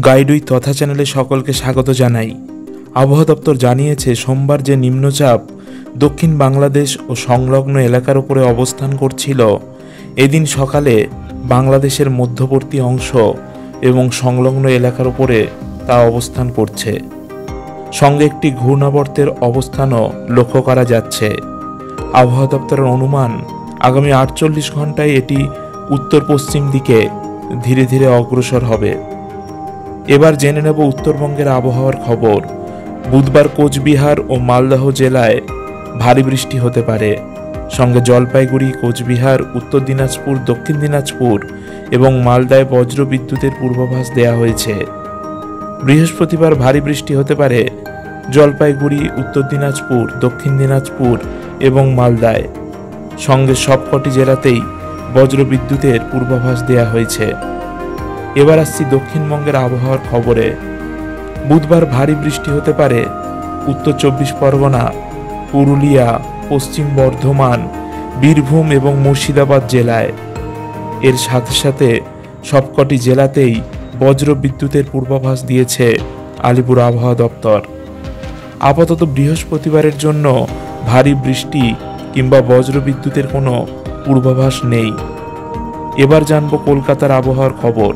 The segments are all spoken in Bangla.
গাইডুই তথা চ্যানেলে সকলকে স্বাগত জানাই। আবহাওয়া দপ্তর জানিয়েছে, সোমবার যে নিম্নচাপ দক্ষিণ বাংলাদেশ ও সংলগ্ন এলাকার উপরে অবস্থান করছিল, এদিন সকালে বাংলাদেশের মধ্যবর্তী অংশ এবং সংলগ্ন এলাকার উপরে তা অবস্থান করছে। সঙ্গে একটি ঘূর্ণাবর্তের অবস্থানও লক্ষ্য করা যাচ্ছে। আবহাওয়া দপ্তরের অনুমান, আগামী 48 ঘন্টায় এটি উত্তর পশ্চিম দিকে ধীরে ধীরে অগ্রসর হবে। এবার জেনে নেব উত্তরবঙ্গের আবহাওয়ার খবর। বুধবার কোচবিহার ও মালদহ জেলায় ভারী বৃষ্টি হতে পারে। সঙ্গে জলপাইগুড়ি, কোচবিহার, উত্তর দিনাজপুর, দক্ষিণ দিনাজপুর এবং মালদায় বজ্র বিদ্যুতের পূর্বাভাস দেওয়া হয়েছে। বৃহস্পতিবার ভারী বৃষ্টি হতে পারে জলপাইগুড়ি, উত্তর দিনাজপুর, দক্ষিণ দিনাজপুর এবং মালদায়। সঙ্গে সবকটি জেলাতেই বজ্র বিদ্যুতের পূর্বাভাস দেওয়া হয়েছে। এবার আসছি দক্ষিণবঙ্গের আবহাওয়ার খবরে। বুধবার ভারী বৃষ্টি হতে পারে উত্তর 24 পরগনা, পুরুলিয়া, পশ্চিম বর্ধমান, বীরভূম এবং মুর্শিদাবাদ জেলায়। এর সাথে সাথে সবকটি জেলাতেই বজ্র বিদ্যুতের পূর্বাভাস দিয়েছে আলিপুর আবহাওয়া দপ্তর। আপাতত বৃহস্পতিবারের জন্য ভারী বৃষ্টি কিংবা বজ্র বিদ্যুতের কোনো পূর্বাভাস নেই। এবার জানব কলকাতার আবহাওয়ার খবর।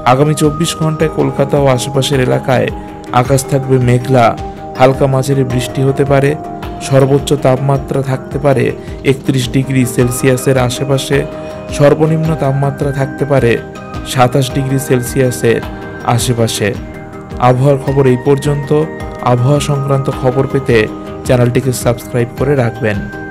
আগামী 24 ঘন্টায় কলকাতা ও আশেপাশের এলাকায় আকাশ থাকবে মেঘলা, হালকা মাঝারি বৃষ্টি হতে পারে। সর্বোচ্চ তাপমাত্রা থাকতে পারে 31 ডিগ্রি সেলসিয়াসের আশেপাশে। সর্বনিম্ন তাপমাত্রা থাকতে পারে 27 ডিগ্রি সেলসিয়াসের আশেপাশে। আবহাওয়ার খবর এই পর্যন্ত। আবহাওয়া সংক্রান্ত খবর পেতে চ্যানেলটিকে সাবস্ক্রাইব করে রাখবেন।